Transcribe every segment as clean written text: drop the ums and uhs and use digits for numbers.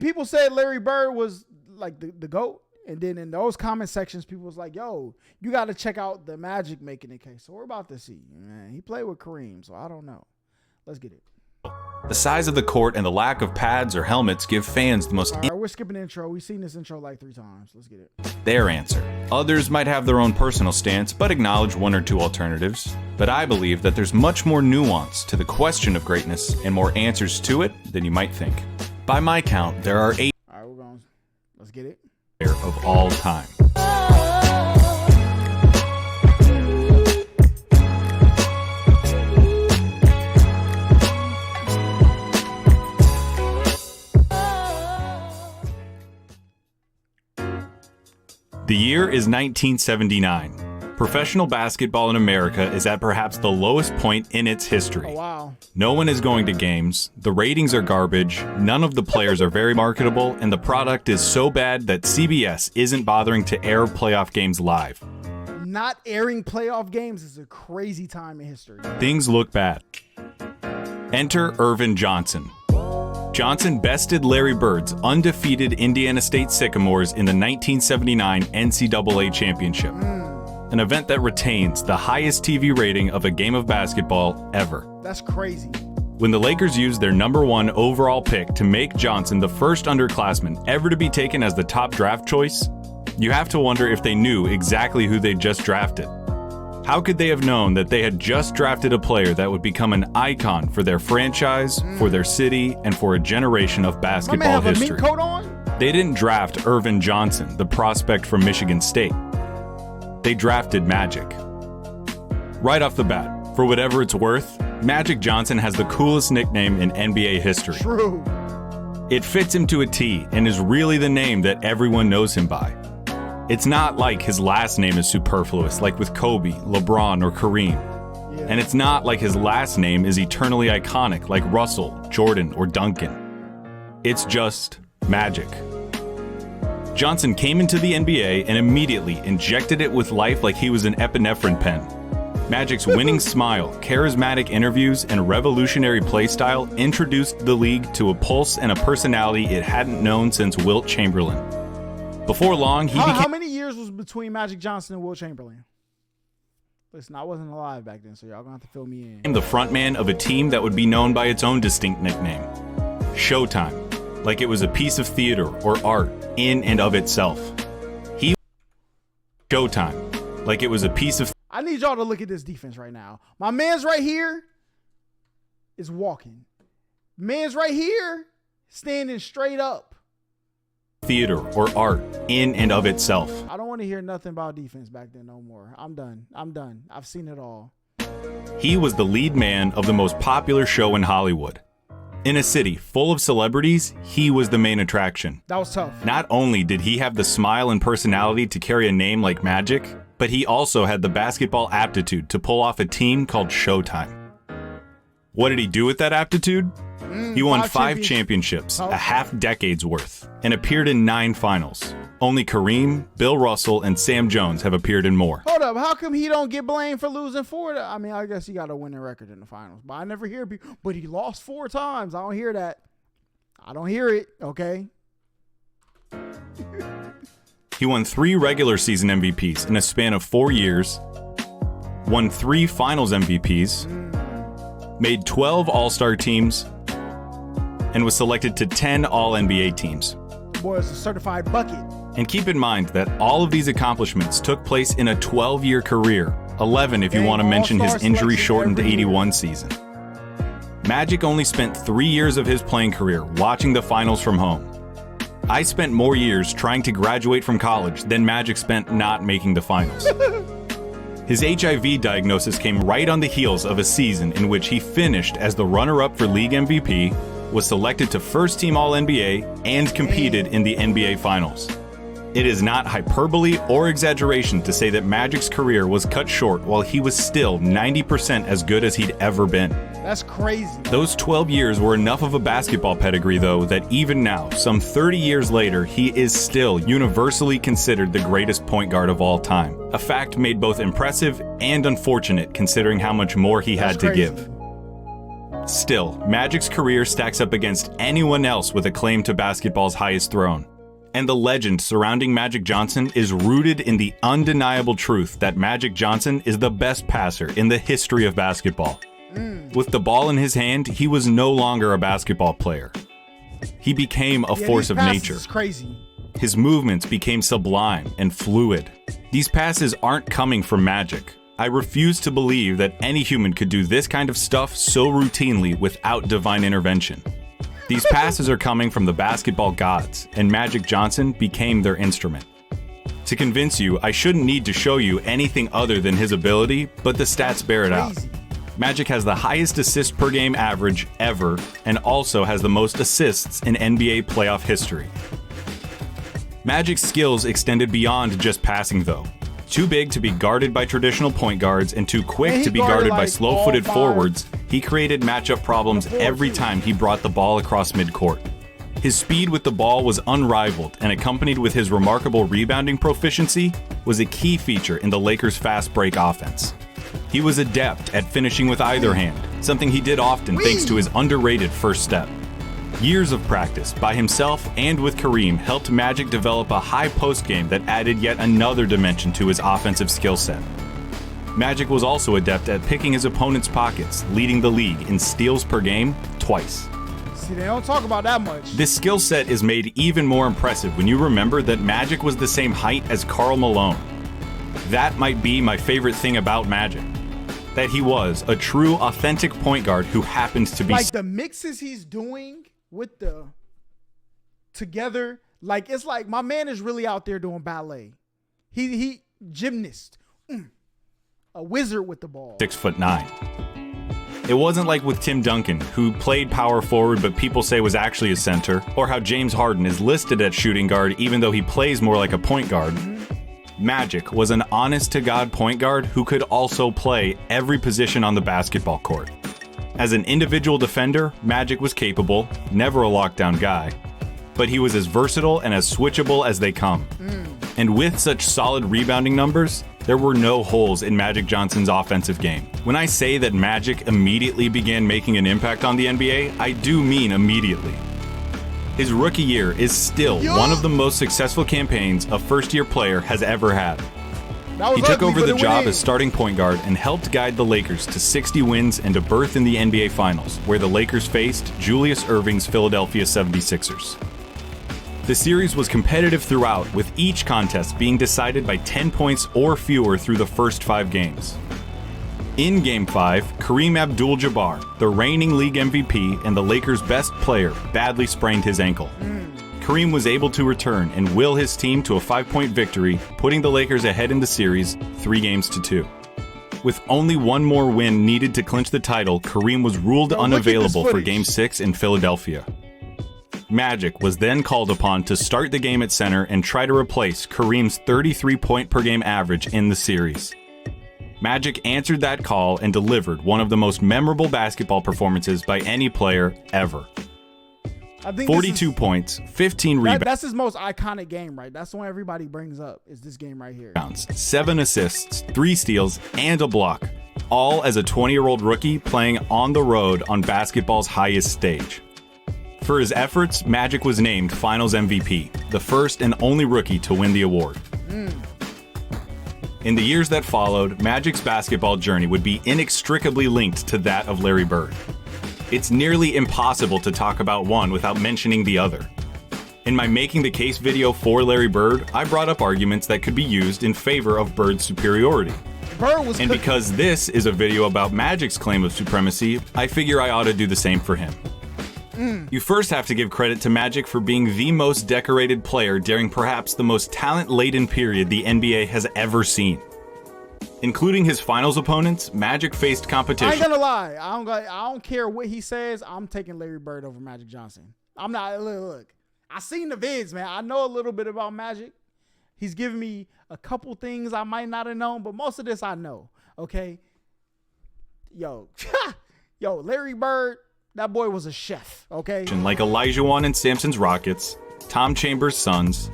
people said Larry Bird was like the GOAT. And then in those comment sections, people was like, yo, you got to check out the Magic making it case. So we're about to see. Man, he played with Kareem, so I don't know. Let's get it. The size of the court and the lack of pads or helmets give fans the most... All right, we're skipping the intro. We've seen this intro like 3 times. Let's get it. Their answer. Others might have their own personal stance, but acknowledge 1 or 2 alternatives. But I believe that there's much more nuance to the question of greatness and more answers to it than you might think. By my count, there are 8... All right, we're going. Let's get it. ...of all time. The year is 1979. Professional basketball in America is at perhaps the lowest point in its history. Oh, wow. No one is going to games, the ratings are garbage, none of the players are very marketable, and the product is so bad that CBS isn't bothering to air playoff games live. Not airing playoff games is a crazy time in history. Things look bad. Enter EARVIN Johnson. Johnson bested Larry Bird's undefeated Indiana State Sycamores in the 1979 NCAA Championship, an event that retains the highest TV rating of a game of basketball ever. That's crazy. When the Lakers used their #1 overall pick to make Johnson the first underclassman ever to be taken as the top draft choice, you have to wonder if they knew exactly who they'd just drafted. How could they have known that they had just drafted a player that would become an icon for their franchise, for their city, and for a generation of basketball history? A mink coat on? They didn't draft EARVIN Johnson, the prospect from Michigan State. They drafted Magic. Right off the bat, for whatever it's worth, Magic Johnson has the coolest nickname in NBA history. True. It fits him to a T and is really the name that everyone knows him by. It's not like his last name is superfluous, like with Kobe, LeBron, or Kareem. Yeah. And it's not like his last name is eternally iconic, like Russell, Jordan, or Duncan. It's just Magic. Johnson came into the NBA and immediately injected it with life like he was an epinephrine pen. Magic's winning smile, charismatic interviews, and revolutionary play style introduced the league to a pulse and a personality it hadn't known since Wilt Chamberlain. Before long, he became... How many years was between Magic Johnson and Wilt Chamberlain? Listen, I wasn't alive back then, so y'all gonna have to fill me in. The frontman of a team that would be known by its own distinct nickname, Showtime, like it was a piece of theater or art in and of itself. He Showtime, like it was a piece of... I need y'all to look at this defense right now. My man's right here is walking. Man's right here standing straight up. Theater or art in and of itself. I don't want to hear nothing about defense back then no more. I'm done. I've seen it all. He was the lead man of the most popular show in Hollywood. In a city full of celebrities, he was the main attraction. That was tough. Not only did he have the smile and personality to carry a name like Magic, but he also had the basketball aptitude to pull off a team called Showtime. What did he do with that aptitude? He won 5 championships, a half-decade's worth, and appeared in 9 finals. Only Kareem, Bill Russell, and Sam Jones have appeared in more. Hold up, how come he don't get blamed for losing 4? I mean, I guess he got a winning record in the finals, but I never hear people, but he lost 4 times. I don't hear that. I don't hear it, okay? He won 3 regular season MVPs in a span of 4 years, won 3 finals MVPs, made 12 All-Star teams, and was selected to 10 All-NBA teams. Boy, it's a certified bucket. And keep in mind that all of these accomplishments took place in a 12-year career, 11 if you want to mention his injury-shortened 81 season. Magic only spent 3 years of his playing career watching the finals from home. I spent more years trying to graduate from college than Magic spent not making the finals. His HIV diagnosis came right on the heels of a season in which he finished as the runner-up for league MVP, was selected to first-team All-NBA, and competed in the NBA Finals. It is not hyperbole or exaggeration to say that Magic's career was cut short while he was still 90% as good as he'd ever been. That's crazy. Those 12 years were enough of a basketball pedigree, though, that even now, some 30 years later, he is still universally considered the greatest point guard of all time. A fact made both impressive and unfortunate considering how much more he had to give. Still, Magic's career stacks up against anyone else with a claim to basketball's highest throne. And the legend surrounding Magic Johnson is rooted in the undeniable truth that Magic Johnson is the best passer in the history of basketball. With the ball in his hand, he was no longer a basketball player. He became a force of nature. Crazy. His movements became sublime and fluid. These passes aren't coming from Magic. I refuse to believe that any human could do this kind of stuff so routinely without divine intervention. These passes are coming from the basketball gods, and Magic Johnson became their instrument. To convince you, I shouldn't need to show you anything other than his ability, but the stats bear it out. Magic has the highest assist per game average ever, and also has the most assists in NBA playoff history. Magic's skills extended beyond just passing though. Too big to be guarded by traditional point guards and too quick to be guarded by slow-footed forwards, he created matchup problems every time he brought the ball across midcourt. His speed with the ball was unrivaled, and accompanied with his remarkable rebounding proficiency, was a key feature in the Lakers' fast break offense. He was adept at finishing with either hand, something he did often thanks to his underrated first step. Years of practice by himself and with Kareem helped Magic develop a high post game that added yet another dimension to his offensive skill set. Magic was also adept at picking his opponent's pockets, leading the league in steals per game twice. See, they don't talk about that much. This skill set is made even more impressive when you remember that Magic was the same height as Karl Malone. That might be my favorite thing about Magic. That he was a true, authentic point guard who happens to be like the mixes he's doing with the together, like it's like my man is really out there doing ballet. He gymnast, a wizard with the ball. 6'9". It wasn't like with Tim Duncan, who played power forward but people say was actually a center, or how James Harden is listed at shooting guard even though he plays more like a point guard. Magic was an honest-to-God point guard who could also play every position on the basketball court. As an individual defender, Magic was capable, never a lockdown guy, but he was as versatile and as switchable as they come. And with such solid rebounding numbers, there were no holes in Magic Johnson's offensive game. When I say that Magic immediately began making an impact on the NBA, I do mean immediately. His rookie year is still one of the most successful campaigns a first-year player has ever had. He took over the job as starting point guard and helped guide the Lakers to 60 wins and a berth in the NBA Finals, where the Lakers faced Julius Erving's Philadelphia 76ers. The series was competitive throughout, with each contest being decided by 10 points or fewer through the first 5 games. In Game 5, Kareem Abdul-Jabbar, the reigning league MVP and the Lakers' best player, badly sprained his ankle. Kareem was able to return and will his team to a 5-point victory, putting the Lakers ahead in the series 3-2. With only one more win needed to clinch the title, Kareem was ruled unavailable for Game 6 in Philadelphia. Magic was then called upon to start the game at center and try to replace Kareem's 33-point-per-game average in the series. Magic answered that call and delivered one of the most memorable basketball performances by any player ever. I think 42 points, 15 rebounds. That's his most iconic game, right? That's the one everybody brings up, is this game right here. 7 assists, 3 steals, and a block, all as a 20-year-old rookie playing on the road on basketball's highest stage. For his efforts, Magic was named Finals MVP, the first and only rookie to win the award. In the years that followed, Magic's basketball journey would be inextricably linked to that of Larry Bird. It's nearly impossible to talk about one without mentioning the other. In my Making the Case video for Larry Bird, I brought up arguments that could be used in favor of Bird's superiority. And because this is a video about Magic's claim of supremacy, I figure I ought to do the same for him. You first have to give credit to Magic for being the most decorated player during perhaps the most talent-laden period the NBA has ever seen. Including his finals opponents, Magic faced competition. I ain't gonna lie. I don't care what he says. I'm taking Larry Bird over Magic Johnson. I'm not. Look, I seen the vids, man. I know a little bit about Magic. He's given me a couple things I might not have known, but most of this I know. Okay. Yo, Larry Bird. That boy was a chef, okay? Like Elijah Wan and Samson's Rockets, Tom Chambers' Suns,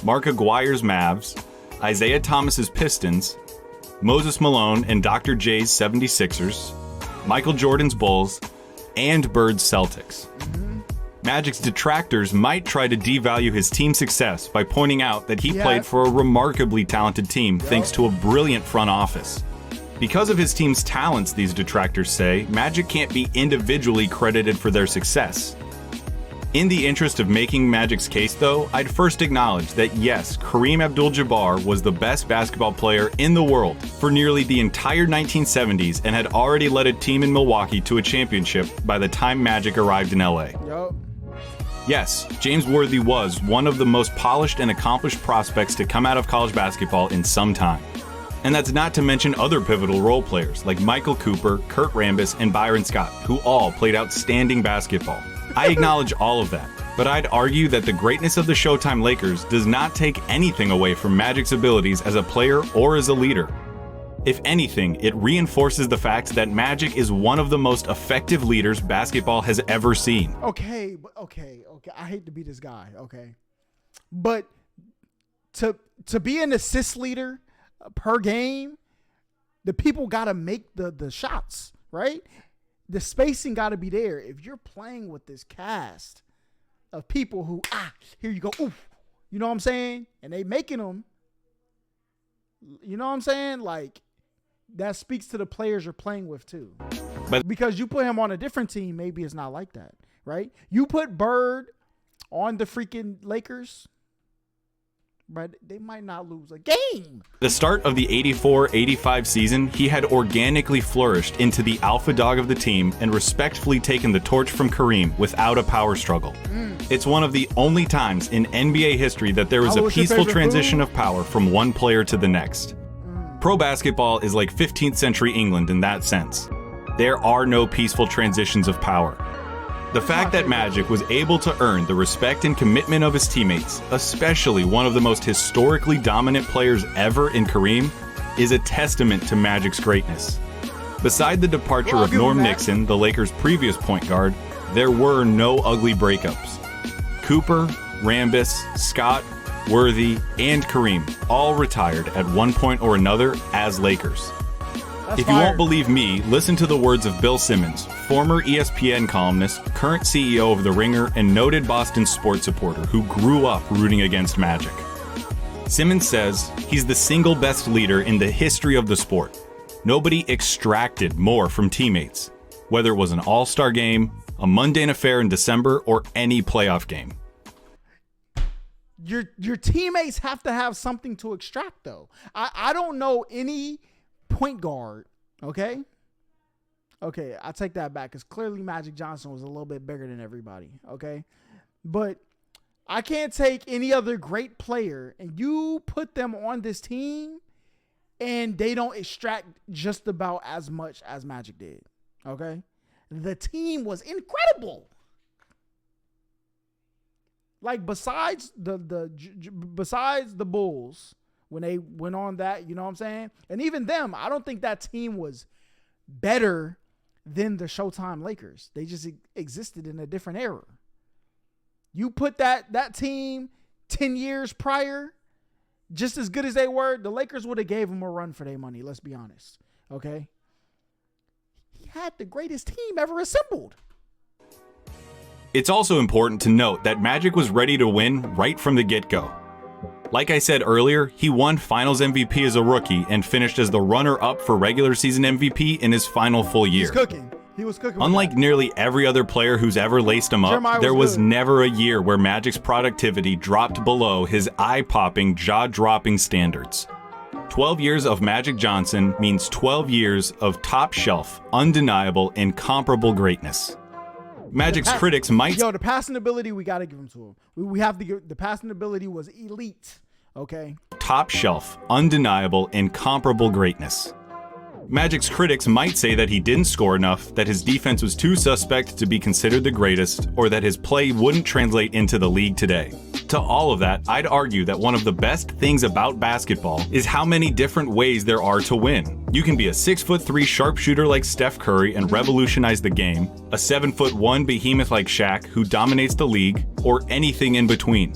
Mark Aguirre's Mavs, Isaiah Thomas's Pistons, Moses Malone and Dr. J's 76ers, Michael Jordan's Bulls, and Bird's Celtics. Magic's detractors might try to devalue his team's success by pointing out that he played for a remarkably talented team thanks to a brilliant front office. Because of his team's talents, these detractors say, Magic can't be individually credited for their success. In the interest of making Magic's case, though, I'd first acknowledge that yes, Kareem Abdul-Jabbar was the best basketball player in the world for nearly the entire 1970s and had already led a team in Milwaukee to a championship by the time Magic arrived in LA. Yes, James Worthy was one of the most polished and accomplished prospects to come out of college basketball in some time. And that's not to mention other pivotal role players like Michael Cooper, Kurt Rambis, and Byron Scott, who all played outstanding basketball. I acknowledge all of that, but I'd argue that the greatness of the Showtime Lakers does not take anything away from Magic's abilities as a player or as a leader. If anything, it reinforces the fact that Magic is one of the most effective leaders basketball has ever seen. Okay. I hate to be this guy, okay? But to be an assist leader per game, the people got to make the shots, right? The spacing got to be there. If you're playing with this cast of people who, here you go, oof, you know what I'm saying? And they making them, you know what I'm saying? Like, that speaks to the players you're playing with too. But because you put him on a different team, maybe it's not like that, right? You put Bird on the freaking Lakers, but they might not lose a game. The start of the 84-85 season, he had organically flourished into the alpha dog of the team and respectfully taken the torch from Kareem without a power struggle. It's one of the only times in NBA history that there was a peaceful transition of power from one player to the next. Pro basketball is like 15th century England in that sense. There are no peaceful transitions of power. The fact that Magic was able to earn the respect and commitment of his teammates, especially one of the most historically dominant players ever in Kareem, is a testament to Magic's greatness. Beside the departure of Norm Nixon, the Lakers' previous point guard, there were no ugly breakups. Cooper, Rambis, Scott, Worthy, and Kareem all retired at one point or another as Lakers. If you won't believe me, listen to the words of Bill Simmons, former ESPN columnist, current CEO of The Ringer, and noted Boston sports supporter who grew up rooting against Magic. Simmons says, he's the single best leader in the history of the sport. Nobody extracted more from teammates, whether it was an all-star game, a mundane affair in December, or any playoff game. Your teammates have to have something to extract, though. I don't know any point guard, okay, I take that back because clearly Magic Johnson was a little bit bigger than everybody, okay, but I can't take any other great player and you put them on this team and they don't extract just about as much as Magic did, okay? The team was incredible. Like, besides the Bulls, when they went on that, you know what I'm saying? And even them, I don't think that team was better than the Showtime Lakers. They just existed in a different era. You put that team 10 years prior, just as good as they were, the Lakers would have gave them a run for their money, let's be honest. Okay? He had the greatest team ever assembled. It's also important to note that Magic was ready to win right from the get-go. Like I said earlier, he won Finals MVP as a rookie and finished as the runner-up for regular season MVP in his final full year. He was cooking. Unlike nearly every other player who's ever laced him up, there was never a year where Magic's productivity dropped below his eye-popping, jaw-dropping standards. 12 years of Magic Johnson means 12 years of top-shelf, undeniable, incomparable greatness. Magic's critics might... the passing ability, we got to give him to him. We have to give... The passing ability was elite, okay? Top shelf, undeniable, incomparable greatness. Magic's critics might say that he didn't score enough, that his defense was too suspect to be considered the greatest, or that his play wouldn't translate into the league today. To all of that, I'd argue that one of the best things about basketball is how many different ways there are to win. You can be a 6'3" sharpshooter like Steph Curry and revolutionize the game, a 7'1" behemoth like Shaq who dominates the league, or anything in between.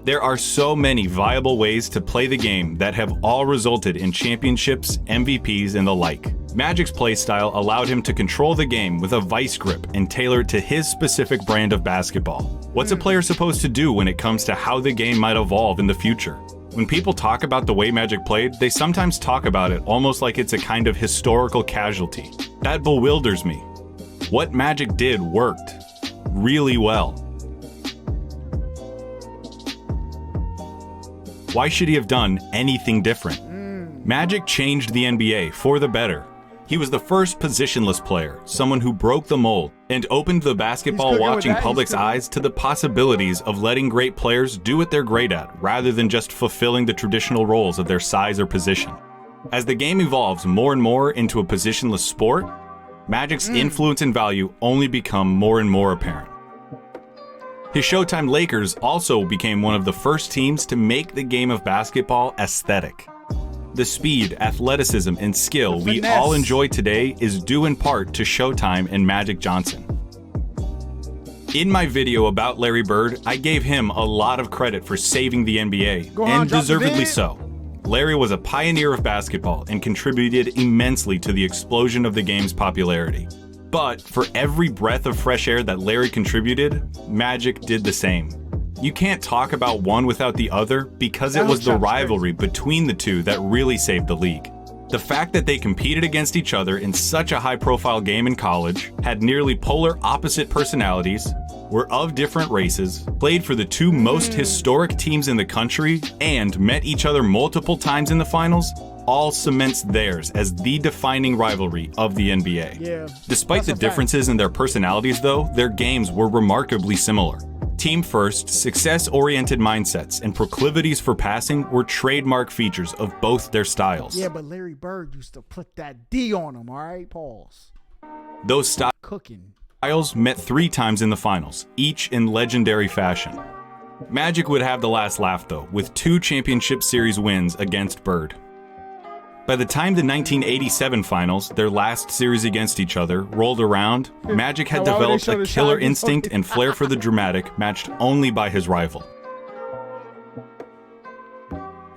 There are so many viable ways to play the game that have all resulted in championships, MVPs, and the like. Magic's playstyle allowed him to control the game with a vice grip and tailor it to his specific brand of basketball. What's a player supposed to do when it comes to how the game might evolve in the future? When people talk about the way Magic played, they sometimes talk about it almost like it's a kind of historical casualty. That bewilders me. What Magic did worked really well. Why should he have done anything different? Magic changed the NBA for the better. He was the first positionless player, someone who broke the mold and opened the basketball-watching public's eyes to the possibilities of letting great players do what they're great at, rather than just fulfilling the traditional roles of their size or position. As the game evolves more and more into a positionless sport, Magic's influence and value only become more and more apparent. His Showtime Lakers also became one of the first teams to make the game of basketball aesthetic. The speed, athleticism, and skill we all enjoy today is due in part to Showtime and Magic Johnson. In my video about Larry Bird, I gave him a lot of credit for saving the NBA, and deservedly so. Larry was a pioneer of basketball and contributed immensely to the explosion of the game's popularity. But for every breath of fresh air that Larry contributed, Magic did the same. You can't talk about one without the other because it was the rivalry between the two that really saved the league. The fact that they competed against each other in such a high-profile game in college, had nearly polar opposite personalities, were of different races, played for the two most historic teams in the country, and met each other multiple times in the finals, all cements theirs as the defining rivalry of the NBA. Yeah, despite the differences in their personalities, though, their games were remarkably similar. Team-first, success-oriented mindsets and proclivities for passing were trademark features of both their styles. Yeah, but Larry Bird used to put that D on him, all right? Pause. Those styles met 3 times in the finals, each in legendary fashion. Magic would have the last laugh, though, with 2 championship series wins against Bird. By the time the 1987 finals, their last series against each other, rolled around, Magic had developed a killer instinct and flair for the dramatic matched only by his rival.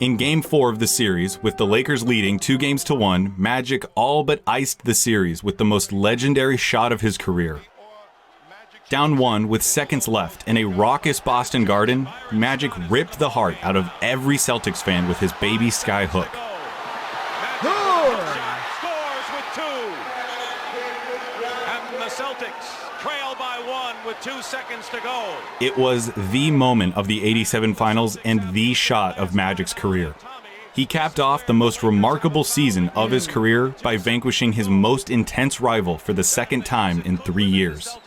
In Game 4 of the series, with the Lakers leading 2-1, Magic all but iced the series with the most legendary shot of his career. Down 1 with seconds left in a raucous Boston Garden, Magic ripped the heart out of every Celtics fan with his baby sky hook. Scores with 2. And the Celtics trail by 1 with 2 seconds to go. It was the moment of the '87 finals and the shot of Magic's career. He capped off the most remarkable season of his career by vanquishing his most intense rival for the second time in 3 years.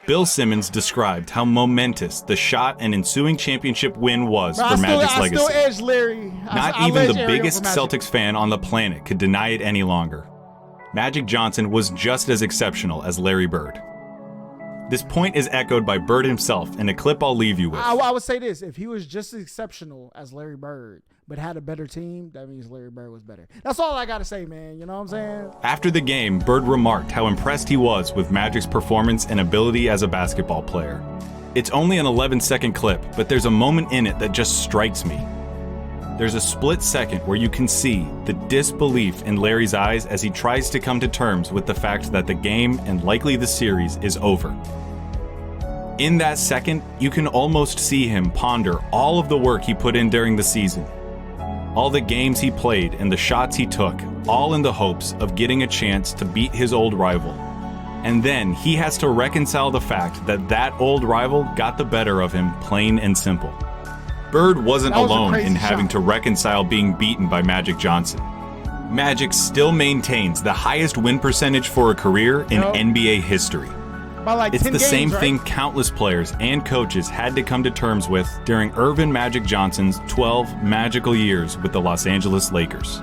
Bill Simmons described how momentous the shot and ensuing championship win was for Magic's legacy. Not even the biggest Celtics fan on the planet could deny it any longer. Magic Johnson was just as exceptional as Larry Bird. This point is echoed by Bird himself in a clip I'll leave you with. I would say this: if he was just as exceptional as Larry Bird, but had a better team, that means Larry Bird was better. That's all I gotta say, man. You know what I'm saying? After the game, Bird remarked how impressed he was with Magic's performance and ability as a basketball player. It's only an 11-second clip, but there's a moment in it that just strikes me. There's a split second where you can see the disbelief in Larry's eyes as he tries to come to terms with the fact that the game, and likely the series, is over. In that second, you can almost see him ponder all of the work he put in during the season. All the games he played and the shots he took, all in the hopes of getting a chance to beat his old rival. And then he has to reconcile the fact that that old rival got the better of him, plain and simple. Bird wasn't alone in having to reconcile being beaten by Magic Johnson. Magic still maintains the highest win percentage for a career in NBA history. It's the same thing countless players and coaches had to come to terms with during EARVIN Magic Johnson's 12 magical years with the Los Angeles Lakers.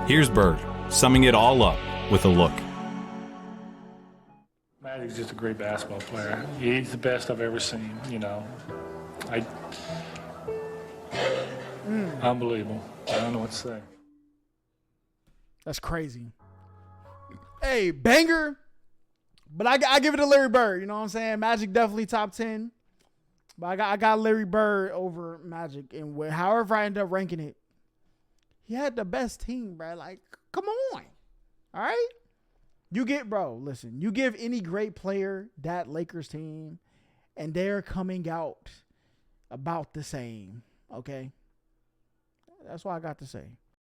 Here's Bird, summing it all up with a look. Magic's just a great basketball player. He's the best I've ever seen, you know. Unbelievable. I don't know what to say. That's crazy. Hey, banger. But I give it to Larry Bird. You know what I'm saying? Magic definitely top 10. But I got Larry Bird over Magic. And however I end up ranking it, He had the best team, bro. Like, come on. All right? Listen, you give any great player that Lakers team, and they're coming out about the same, okay? That's what I got to say.